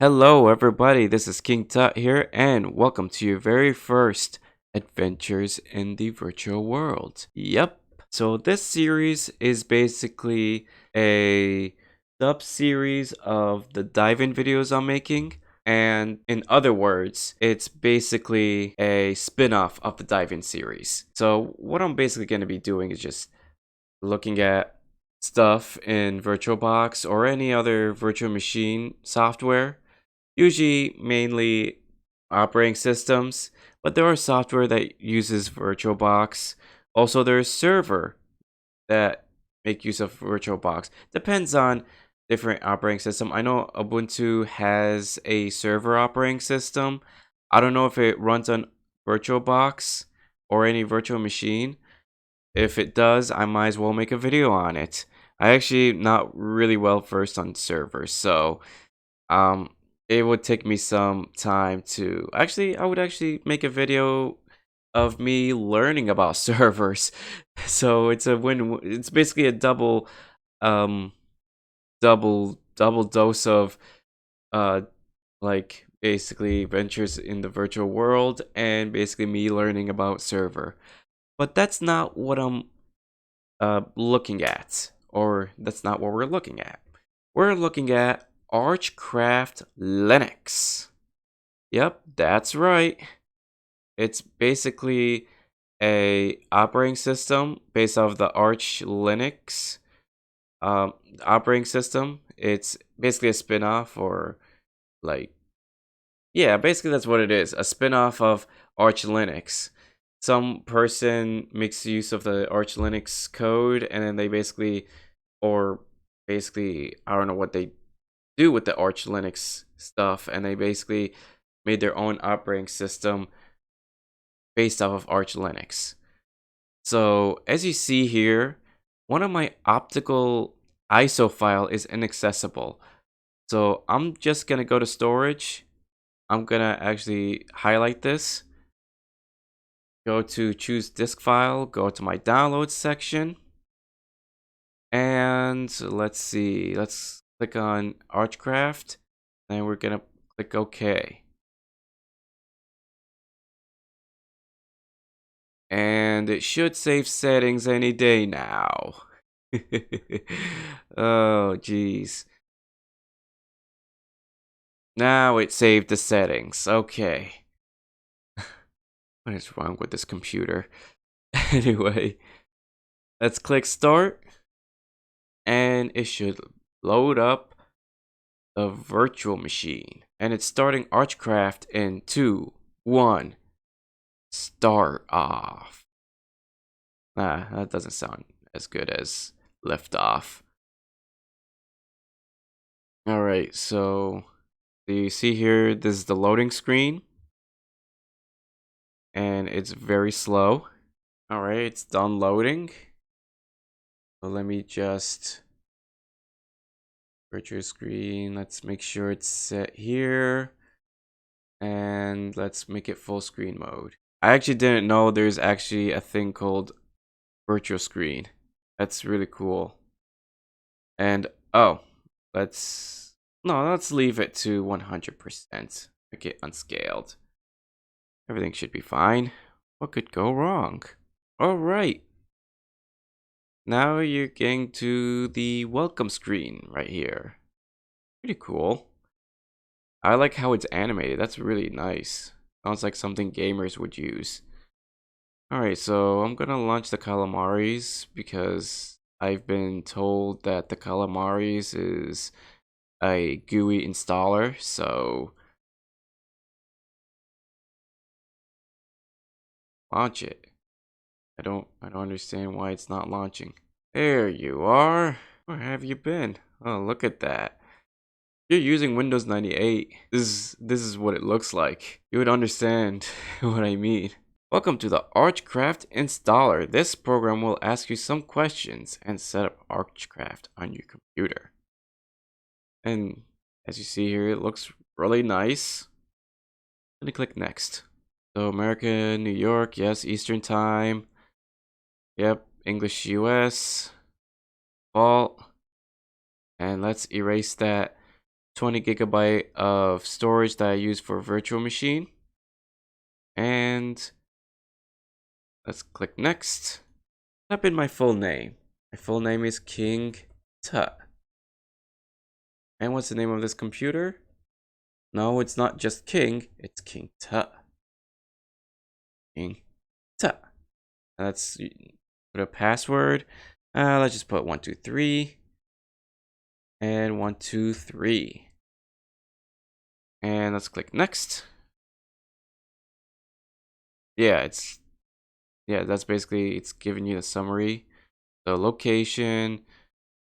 Hello, everybody. This is King Tut here, and welcome to your very first adventures in the virtual world. Yep. So, this series is basically a sub series of the dive in videos I'm making. And in other words, it's basically a spin off of the dive in series. So, what I'm basically going to be doing is just looking at stuff in VirtualBox or any other virtual machine software, usually mainly operating systems, but there are software that uses VirtualBox. Also, there's server that make use of VirtualBox. Depends on different operating system. I know Ubuntu has a server operating system. I don't know if it runs on VirtualBox or any virtual machine. If it does, I might as well make a video on it. I actually not really well versed on servers, so um it would take me some time to I would actually make a video of me learning about servers. So it's a win, it's basically a um double dose of uh like basically ventures in the virtual world and basically me learning about server. But that's not what I'm looking at, or that's not what we're looking at. We're looking at Archcraft Linux. Yep, that's right. It's basically a operating system based off the Arch Linux operating system. It's basically a spin-off, or like, yeah, basically that's what it is. A spin-off of Arch Linux. Some person makes use of the Arch Linux code, and then they basically, or basically, I don't know what they do with the Arch Linux stuff, and they basically made their own operating system based off of Arch Linux. So as you see here, one of my optical ISO file is inaccessible. So I'm just gonna go to storage. I'm gonna actually highlight this. Go to choose disk file, go to my downloads section. And let's see, let's click on Archcraft, and we're gonna click OK. And it should save settings any day now. Oh, geez. Now it saved the settings. Okay. What is wrong with this computer? Anyway, let's click start, and it should load up the virtual machine. And it's starting Archcraft in 2, 1. Start off. That doesn't sound as good as lift off. Alright, so you see here, this is the loading screen. And it's very slow. Alright, it's done loading. So let me just virtual screen. Let's make sure it's set here. And let's make it full screen mode. I actually didn't know there's actually a thing called virtual screen. That's really cool. And oh, let's leave it to 100%. Make it unscaled. Everything should be fine. What could go wrong? All right. Now you're getting to the welcome screen right here. Pretty cool. I like how it's animated. That's really nice. Sounds like something gamers would use. Alright, so I'm gonna launch the Calamaris because I've been told that the Calamaris is a GUI installer, so launch it. I don't understand why it's not launching. There you are. Where have you been? Oh, look at that. You're using Windows 98. This is what it looks like. You would understand what I mean. Welcome to the Archcraft installer. This program will ask you some questions and set up Archcraft on your computer. And as you see here, it looks really nice. Let me click next. So America, New York, yes, Eastern time. Yep, English US. Default. And let's erase that 20 gigabyte of storage that I use for virtual machine. And let's click next. Type in my full name. My full name is King Tut. And what's the name of this computer? No, it's not just King, it's King Tut. King Tut. Let's put a password. Let's just put 123 and 123. And let's click next. Yeah, that's basically, it's giving you the summary. The location,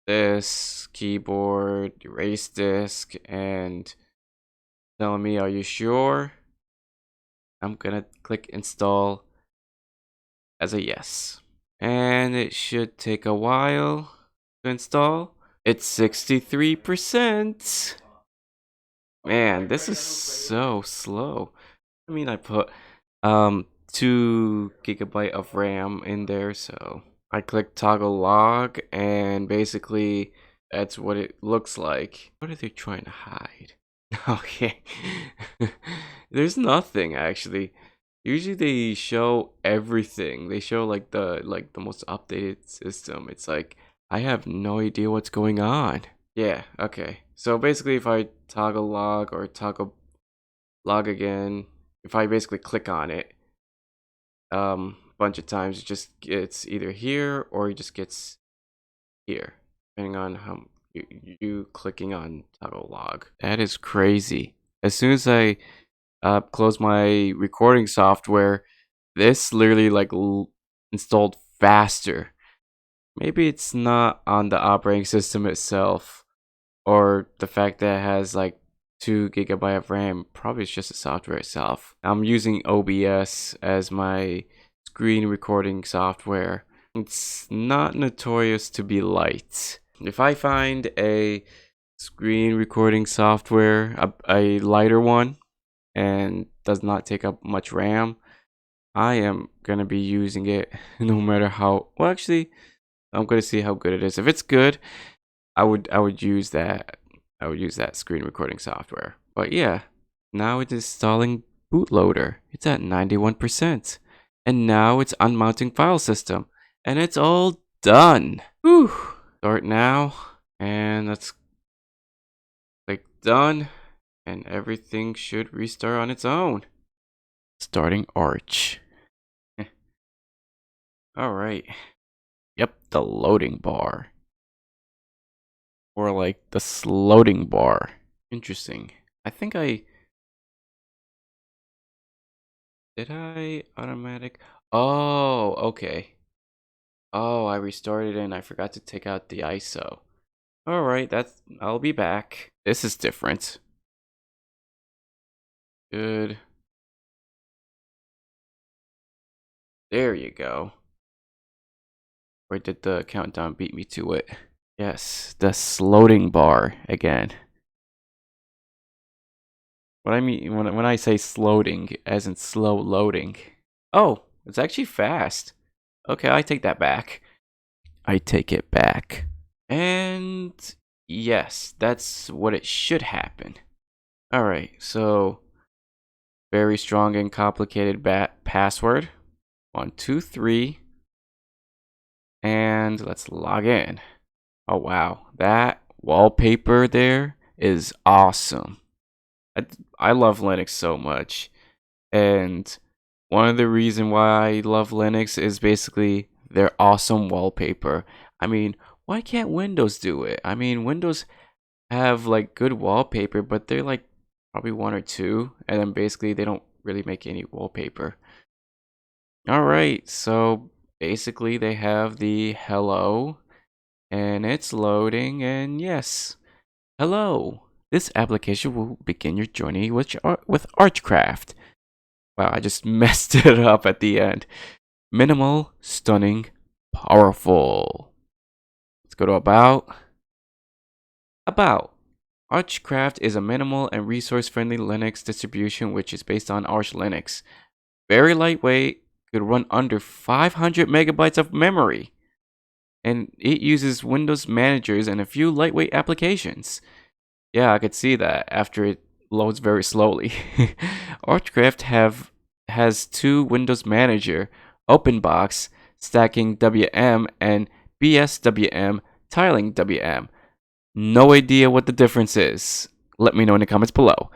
this, keyboard, erase disk, and telling me, are you sure? I'm gonna click install as a yes. And it should take a while to install. It's 63%. Man, this is so slow. I mean, I put 2 gigabyte of RAM in there, so I click toggle log, and basically that's what it looks like. What are they trying to hide? Okay. There's nothing actually. Usually they show everything. They show like the most updated system. It's like I have no idea what's going on. Yeah, okay. So basically if I toggle log or toggle log again, if I basically click on it a bunch of times, it just gets either here or it just gets here, depending on how you clicking on toggle log. That is crazy. As soon as I close my recording software, this literally like installed faster. Maybe it's not on the operating system itself, or the fact that it has like 2 gigabyte of RAM. Probably it's just the software itself. I'm using OBS as my screen recording software. It's not notorious to be light. If I find a screen recording software, a lighter one, and does not take up much RAM, I am gonna be using it no matter how well. Actually, I'm gonna see how good it is. If it's good, I would use that. I would use that screen recording software. But yeah, now it's installing bootloader. It's at 91%. And now it's unmounting file system. And it's all done. Whew. Start now. And let's click done. And everything should restart on its own. Starting Arch. Alright. Yep, the loading bar. Or like the sloading bar. Interesting. I think did I automatic? Oh, okay. Oh, I restarted and I forgot to take out the ISO. Alright, I'll be back. This is different. Good. There you go. Or did the countdown beat me to it? Yes, the sloading bar again. What I mean when I say sloading, as in slow loading. Oh, it's actually fast. Okay, I take that back. I take it back. And yes, that's what it should happen. Alright, so very strong and complicated password. 123. And let's log in. Oh wow, that wallpaper there is awesome. I love Linux so much. And one of the reasons why I love Linux is basically their awesome wallpaper. I mean, why can't Windows do it? I mean, Windows have like good wallpaper, but they're like probably 1 or 2, and then basically they don't really make any wallpaper. Alright, so basically they have the hello, and it's loading, and yes, hello. This application will begin your journey with Archcraft. Wow, I just messed it up at the end. Minimal, stunning, powerful. Let's go to about. About. Archcraft is a minimal and resource-friendly Linux distribution which is based on Arch Linux. Very lightweight, could run under 500 megabytes of memory. And it uses Windows managers and a few lightweight applications. Yeah, I could see that after it loads very slowly. Archcraft has two Windows Manager, Openbox, stacking WM, and BSWM, tiling WM. No idea what the difference is. Let me know in the comments below.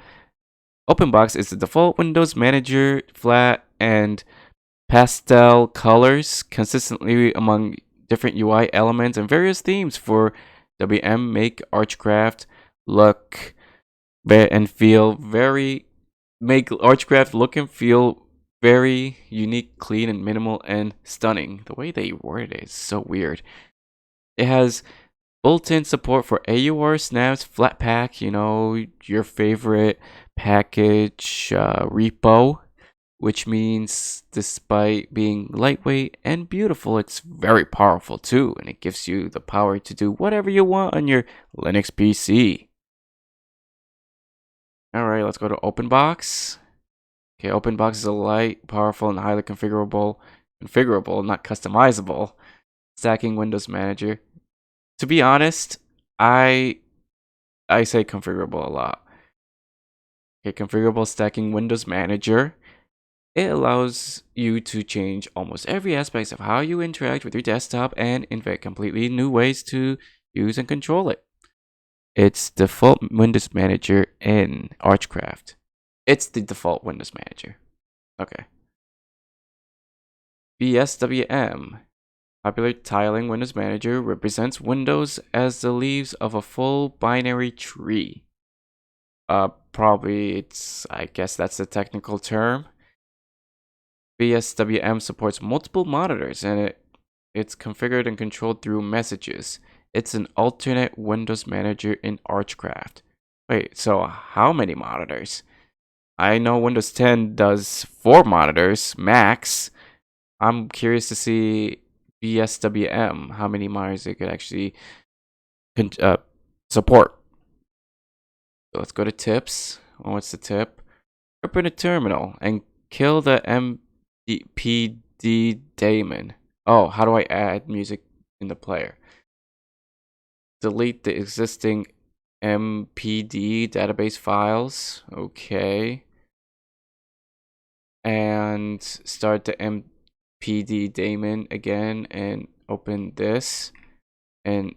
Openbox is the default Windows Manager, flat and pastel colors consistently among different UI elements and various themes for WM make Archcraft look and feel very make Archcraft look and feel very unique, clean, and minimal and stunning. The way they word it is so weird. It has built-in support for AUR snaps, Flatpak, your favorite package repo, which means despite being lightweight and beautiful, it's very powerful too, and it gives you the power to do whatever you want on your Linux PC. Alright, let's go to Openbox. Okay, Openbox is a light, powerful, and highly configurable, not customizable, stacking Windows Manager. To be honest, I say configurable a lot. Okay, configurable stacking Windows Manager. It allows you to change almost every aspect of how you interact with your desktop and invent completely new ways to use and control it. It's default Windows Manager in Archcraft. It's the default Windows Manager. Okay. BSWM. Popular tiling Windows Manager represents Windows as the leaves of a full binary tree. Probably I guess that's the technical term. BSWM supports multiple monitors and it's configured and controlled through messages. It's an alternate Windows Manager in Archcraft. Wait, so how many monitors? I know Windows 10 does 4 monitors max. I'm curious to see BSWM, how many monitors it could actually support. So let's go to tips. What's the tip? Open a terminal and kill the MPD daemon. Oh, how do I add music in the player? Delete the existing MPD database files. Okay. And start the MPD daemon again and open this. And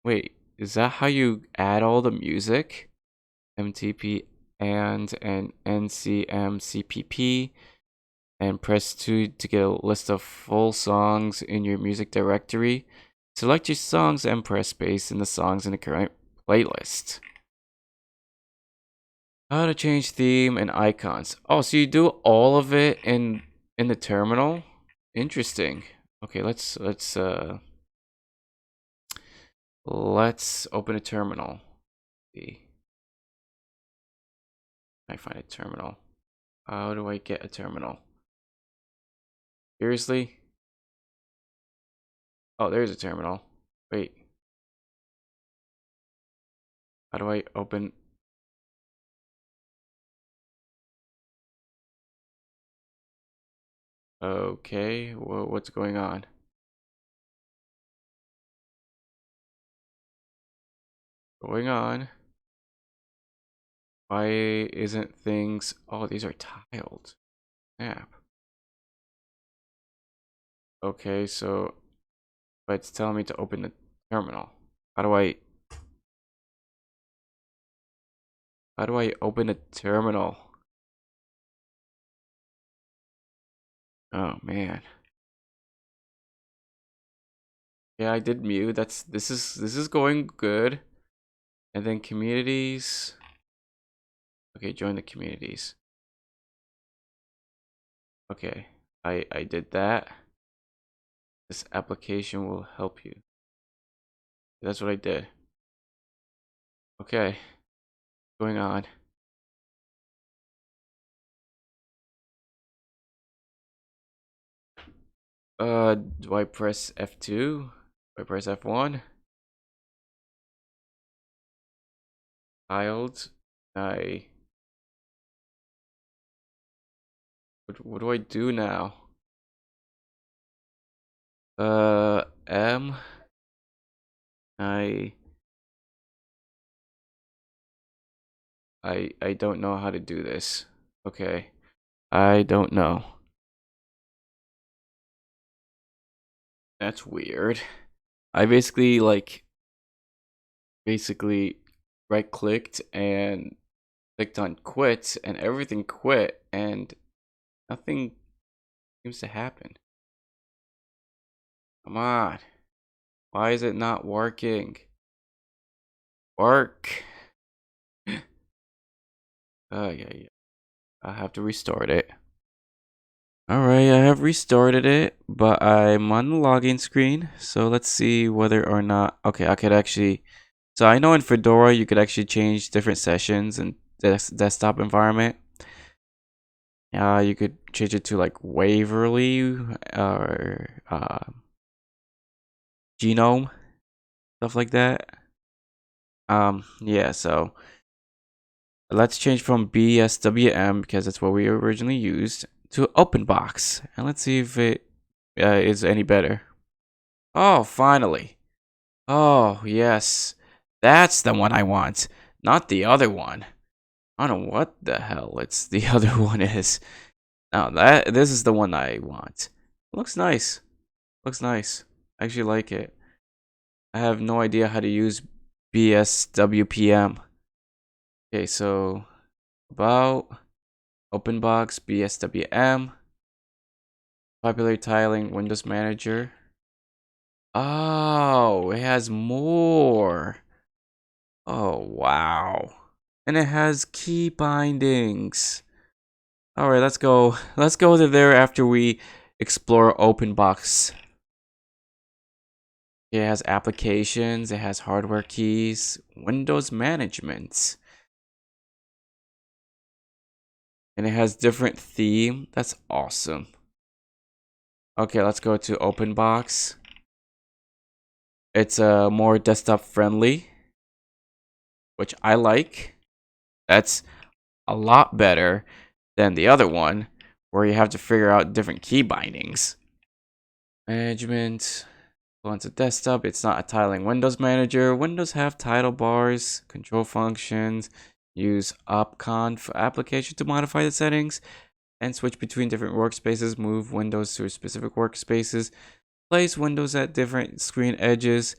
wait, is that how you add all the music? MTP and NCMCPP. And press 2 to get a list of full songs in your music directory. Select your songs and press space in the songs in the current playlist. How to change theme and icons. Oh, so you do all of it in the terminal? Interesting. Okay, let's open a terminal. See. I find a terminal. How do I get a terminal? Seriously? Oh, there's a terminal. Wait. How do I open? Okay, what's going on? Going on. Why isn't things... Oh, these are tiled. Snap. Okay, so... But it's telling me to open the terminal. How do I... How do I open a terminal? Oh, man. Yeah, I did mute. This is going good. And then communities. Okay, join the communities. Okay, I did that. This application will help you. That's what I did. Okay, going on. Do I press F2? Do I press F1? Tiled. What do I do now? M. I I don't know how to do this. Okay. I don't know. That's weird. I basically right clicked and clicked on quit and everything quit and nothing seems to happen. Come on. Why is it not working? Work. Oh yeah, yeah. I have to restart it. Alright, I have restarted it, but I'm on the login screen. So let's see whether or not. Okay, I could actually. So I know in Fedora you could actually change different sessions and desktop environment. You could change it to like Waverly or Genome, stuff like that. Yeah, so let's change from BSWM because that's what we originally used to Openbox, and let's see if it is any better. Oh, finally. Oh, yes. That's the one I want, not the other one. I don't know what the hell it's the other one is. Now this is the one I want. Looks nice. Looks nice. I actually like it. I have no idea how to use BSWPM. Okay, so about Openbox BSWM, popular tiling Windows Manager. Oh, it has more. Oh, wow. And it has key bindings. All right, let's go. Let's go to there after we explore Openbox. It has applications, it has hardware keys, Windows management. And it has different theme. That's awesome. Okay, let's go to Openbox. It's more desktop friendly, which I like. That's a lot better than the other one, where you have to figure out different key bindings. Management. Go into desktop. It's not a tiling Windows manager. Windows have title bars, control functions. Use opconf application to modify the settings and switch between different workspaces. Move windows to specific workspaces. Place windows at different screen edges.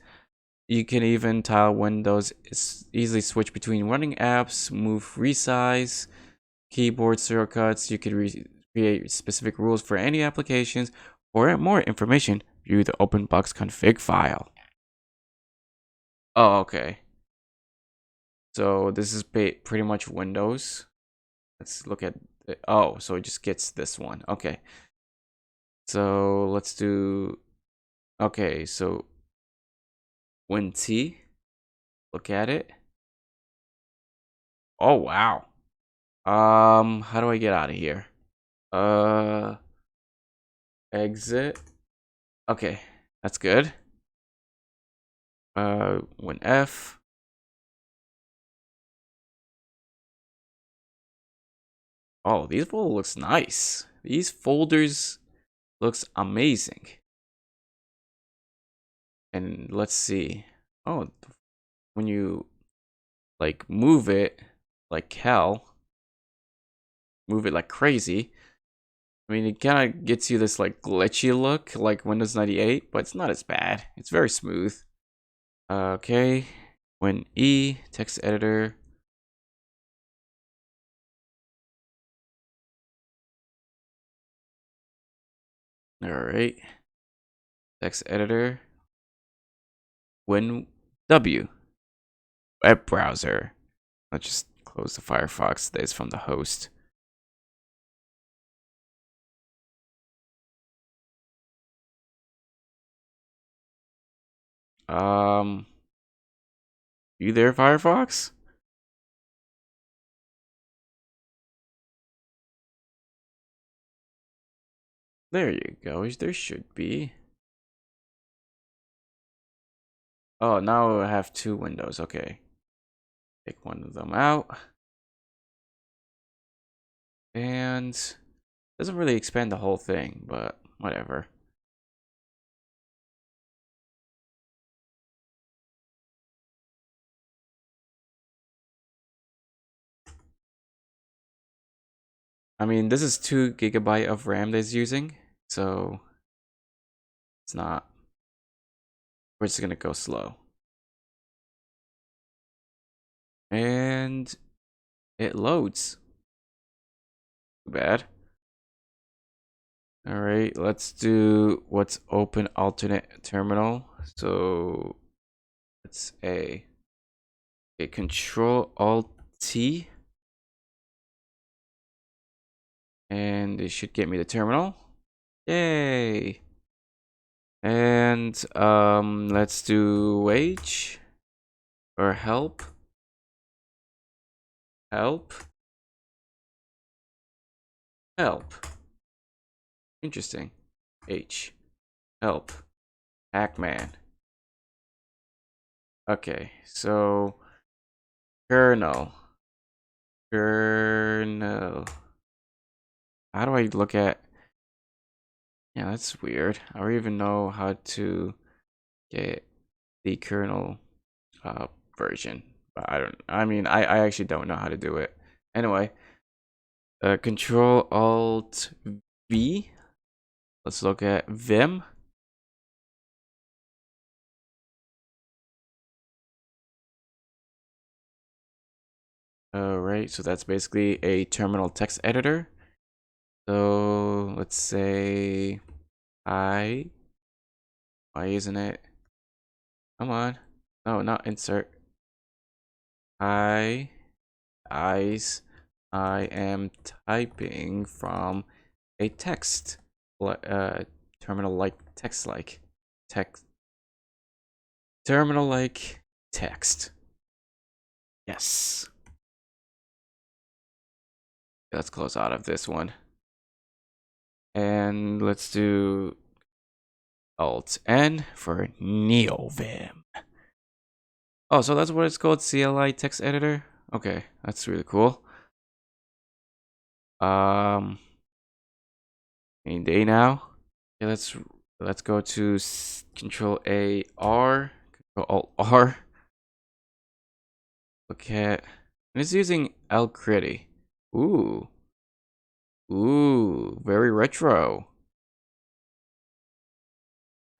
You can even tile windows, easily switch between running apps, move resize, keyboard shortcuts. You can create specific rules for any applications. For more information, view the Openbox config file. Oh, okay. So this is pretty much Windows. Let's look at it. Oh, so it just gets this one. Okay. So let's do. Okay, so WinT. Look at it. Oh wow. How do I get out of here? Uh, exit. Okay, that's good. WinF. Oh, these folders looks nice. These folders looks amazing. And let's see. Oh, when you like move it like hell, move it like crazy. I mean, it kind of gets you this like glitchy look like Windows 98, but it's not as bad. It's very smooth. Okay, when E, text editor. All right, text editor. When W, web browser. Let's just close the Firefox that is from the host. You there, Firefox? There you go. There should be. Oh, now I have two windows. Okay. Take one of them out. And doesn't really expand the whole thing, but whatever. I mean, this is 2 GB of RAM that it's using, so it's not. We're just gonna go slow. And it loads. Too bad. All right, let's do what's open alternate terminal. So it's a Control Alt T, and it should get me the terminal. Yay! And let's do wage or help. Help. Help. Interesting. H. Help. Hackman. Okay, so kernel. Kernel. How do I look at? Yeah, that's weird. I don't even know how to get the kernel version. But I mean, I actually don't know how to do it. Anyway, Control Alt V. Let's look at Vim. Alright, so that's basically a terminal text editor. So let's say why isn't it? Come on. No, not insert. Eyes. I am typing from a text terminal like text like text terminal like text. Yes. Let's close out of this one. And let's do Alt N for NeoVim. Oh, so that's what it's called, CLI text editor. Okay, that's really cool. Any day now. Okay, let's go to Control A R, Control Alt R. Look at, and it's using Alcritty. Ooh, very retro.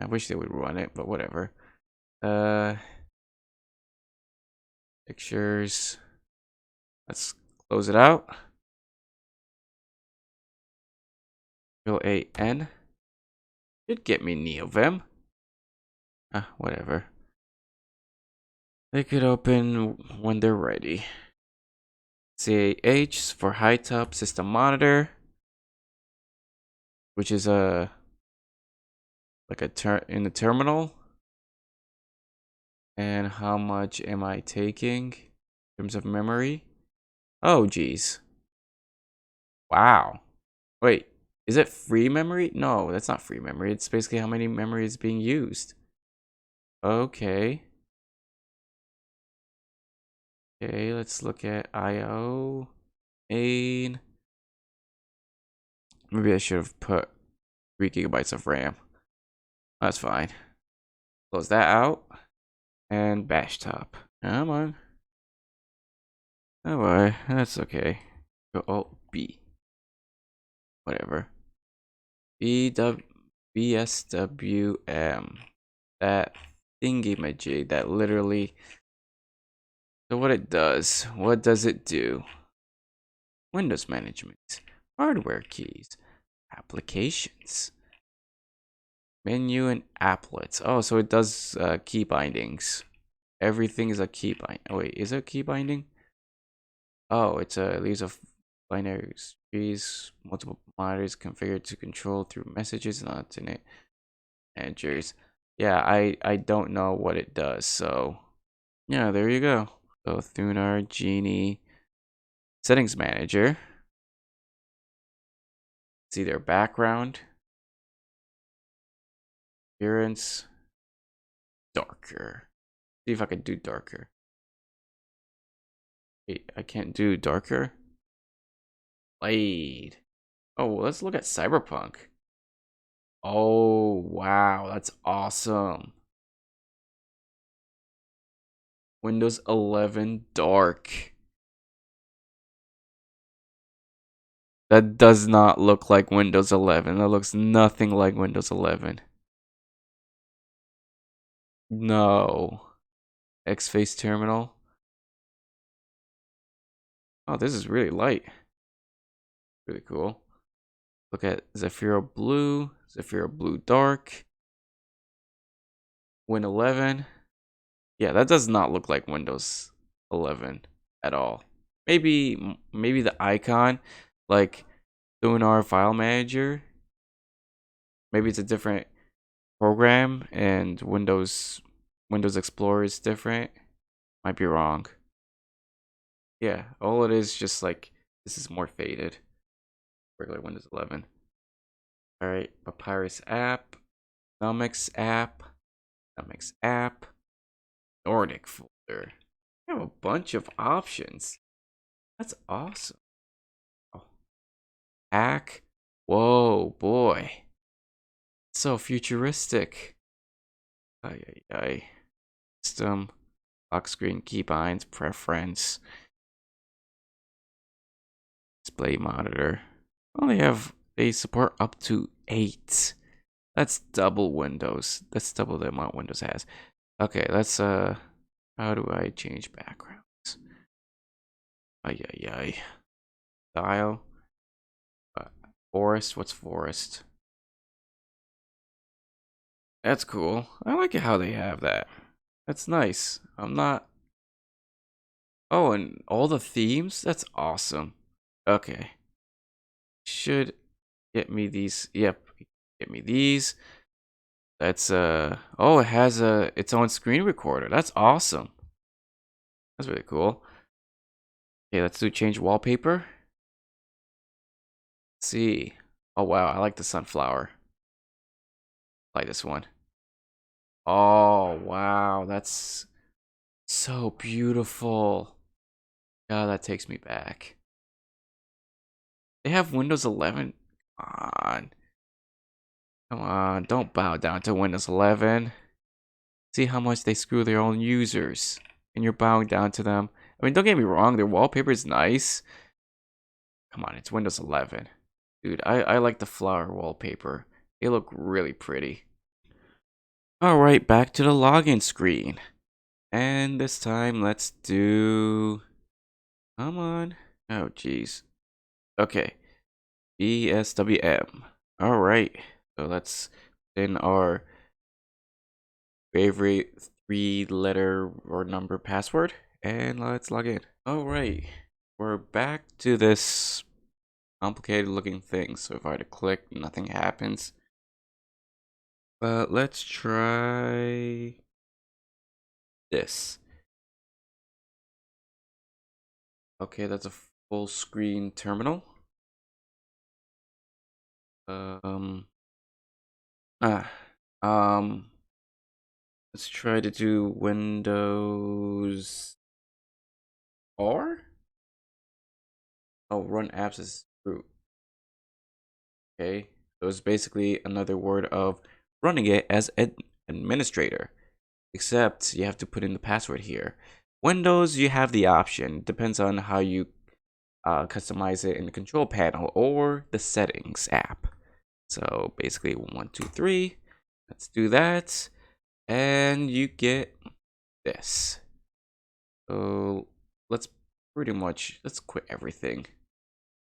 I wish they would run it, but whatever. Pictures. Let's close it out. Control A N. Should get me NeoVim. Whatever. They could open when they're ready. CAH for high top system monitor, which is a in the terminal. And how much am I taking in terms of memory? Oh, geez. Wow. Wait, is it free memory? No, that's not free memory. It's basically how many memory is being used. Okay. Okay, let's look at IO. Main. Maybe I should have put 3 GB of RAM. That's fine. Close that out. And bash top. Come on. Oh boy, that's okay. Go Alt B. Whatever. BSWM. That thingy-majig that literally. So what it does. What does it do? Windows management. Hardware keys. Applications. Menu and applets. Oh, so it does key bindings. Everything is a key bind. Oh, wait, is it a key binding? Oh, it leaves a binary trees, multiple monitors configured to control through messages and alternate managers. Yeah, I don't know what it does. So yeah, there you go. So Thunar Genie settings manager. See their background, appearance, darker. See if I can do darker. Wait, I can't do darker. Blade. Oh, let's look at Cyberpunk. Oh, wow, that's awesome. Windows 11 dark. That does not look like Windows 11. That looks nothing like Windows 11. No. X-Face terminal. Oh, this is really light. Really cool. Look at Zephyro Blue, Zephyro Blue Dark, Win 11. Yeah, that does not look like Windows 11 at all. Maybe the icon, like doing our file manager. Maybe it's a different program and Windows Explorer is different. Might be wrong. Yeah, all it is just like this is more faded. Regular Windows 11. All right, Papyrus app, Numex app, Numex app, Nordic folder. We have a bunch of options. That's awesome. Oh, hack. Whoa, boy. So futuristic. Ay, ay, ay. System, lock screen, keybinds, preference, display monitor. They support up to 8. That's double Windows. That's double the amount Windows has. Okay, let's how do I change backgrounds? Ay ay ay. Style. Uh, Forest. What's forest? That's cool. I like it how they have that. That's nice. I'm not. Oh, and all the themes? That's awesome. Okay. Should get me these. Yep. Get me these. That's oh, it has its own screen recorder. That's awesome. That's really cool. Okay, let's do change wallpaper. Let's see. Oh wow, I like the sunflower. I like this one. Oh wow, that's so beautiful. God, that takes me back. They have Windows 11. Come on. Come on, don't bow down to Windows 11. See how much they screw their own users. And you're bowing down to them. I mean, don't get me wrong, their wallpaper is nice. Come on, it's Windows 11. Dude, I like the flower wallpaper. They look really pretty. Alright, back to the login screen. And this time, let's do... Come on. Oh, jeez. Okay. BSWM. Alright. So let's in our favorite 3-letter or number password. And let's log in. Alright. We're back to this complicated looking thing. So if I were to click, nothing happens. But let's try this. Okay, that's a full screen terminal. Um, ah, um, let's try to do Windows R. Oh, run apps as root. Okay, so it's basically another word of running it as an administrator, except you have to put in the password here. Windows, you have the option. Depends on how you customize it in the control panel or the settings app. So basically 1, 2, 3. Let's do that. And you get this. So let's let's quit everything.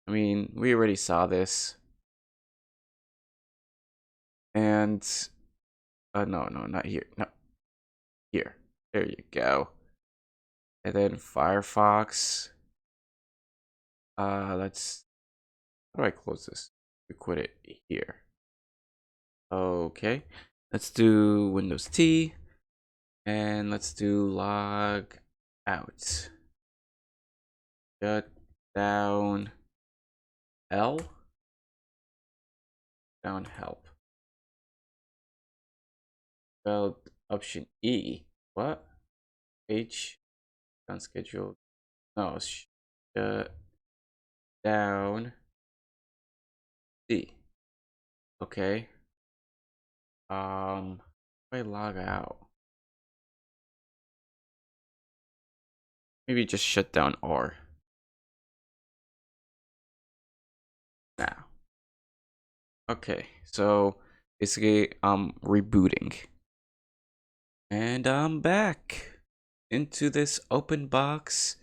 I mean, we already saw this. And no, not here. No. Here. There you go. And then Firefox. Let's how do I close this? We quit it here. Okay. Let's do Windows T. And let's do log out. Shut down L. Down help. Spelled option E. What? H. Unscheduled. No. Shut down C. Okay. If I log out. Maybe just shut down R. Okay, so basically I'm rebooting. And I'm back into this Openbox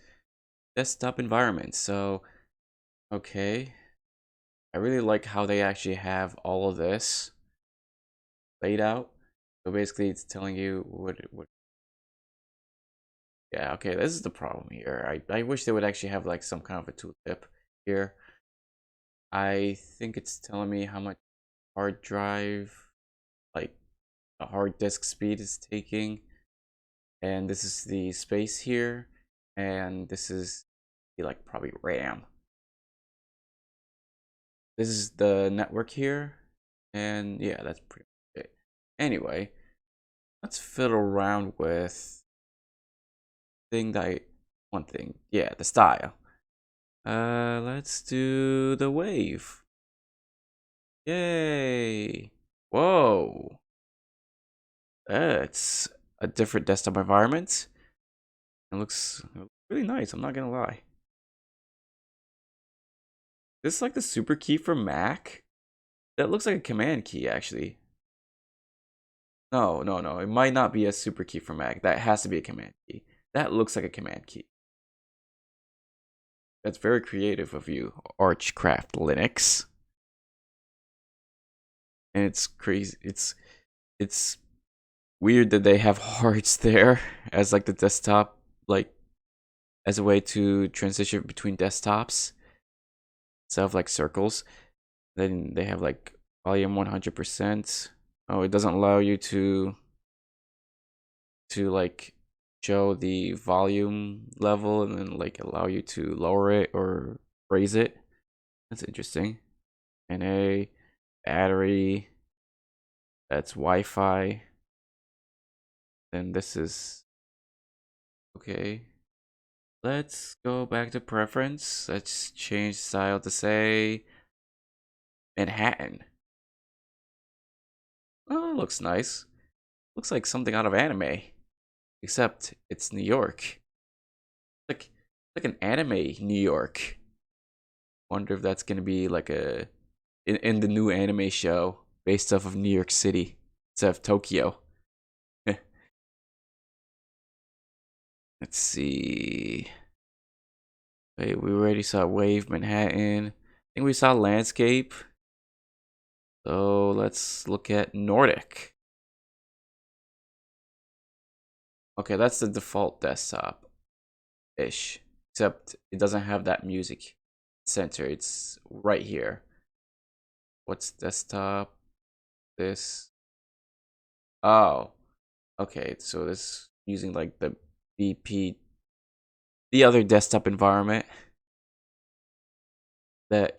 desktop environment. So, okay. I really like how they actually have all of this laid out. So basically it's telling you what yeah, okay, this is the problem here. I wish they would actually have like some kind of a tooltip here. I think it's telling me how much hard drive, like a hard disk speed is taking. And this is the space here. And this is like probably RAM. This is the network here. And yeah, that's pretty much it. Anyway, let's fiddle around with one thing. Yeah, the style. Let's do the wave. Yay. Whoa. That's a different desktop environment. It looks really nice, I'm not gonna lie. This is like the super key for Mac. That looks like a command key, actually. No, no, no. It might not be a super key for Mac. That has to be a command key. That looks like a command key. That's very creative of you, Archcraft Linux. And it's crazy. It's weird that they have hearts there as like the desktop, like as a way to transition between desktops instead of like circles. Then they have like volume 100%. Oh, it doesn't allow you to like show the volume level and then like allow you to lower it or raise it. That's interesting. And a battery, that's Wi-Fi. Then this is okay. Let's go back to preference. Let's change style to say Manhattan. Oh, looks nice. Looks like something out of anime. Except it's New York. Like an anime New York. Wonder if that's gonna be like a in the new anime show based off of New York City instead of Tokyo. Let's see. Wait, we already saw Wave, Manhattan. I think we saw Landscape. So let's look at Nordic. Okay, that's the default desktop-ish. Except it doesn't have that music center. It's right here. What's desktop? This. Oh. Okay, so this using like the BP, the other desktop environment that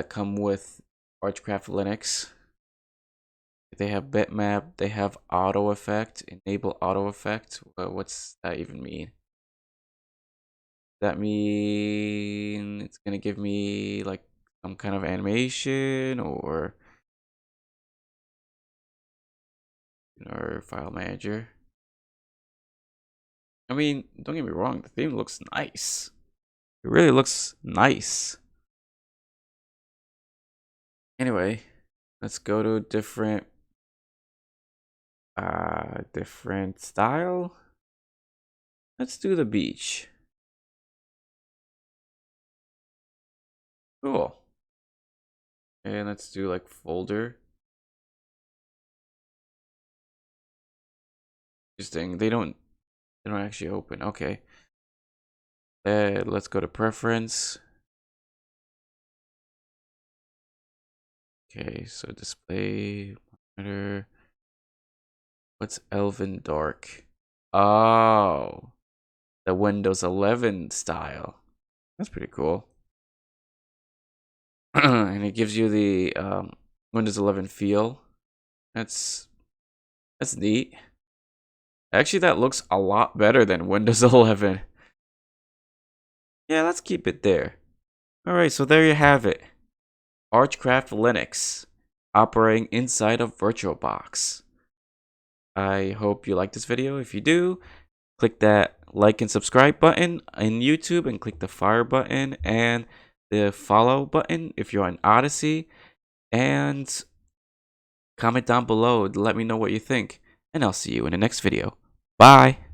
come with Archcraft Linux. They have bitmap, they have auto effect, enable auto effect. What's that even mean? That mean it's gonna give me like some kind of animation or file manager. I mean, don't get me wrong, the theme looks nice. It really looks nice. Anyway, let's go to different style. Let's do the beach. Cool. And let's do like folder. Interesting. They don't actually open. Okay. Let's go to preference. Okay, so display monitor. What's Elven Dark? Oh, the Windows 11 style. That's pretty cool. And it gives you the Windows 11 feel. That's neat. Actually, that looks a lot better than Windows 11. Yeah, let's keep it there. Alright, so there you have it. Archcraft Linux, operating inside of VirtualBox. I hope you like this video. If you do, click that like and subscribe button in YouTube and click the fire button and the follow button if you're on Odyssey. And comment down below to let me know what you think. And I'll see you in the next video. Bye!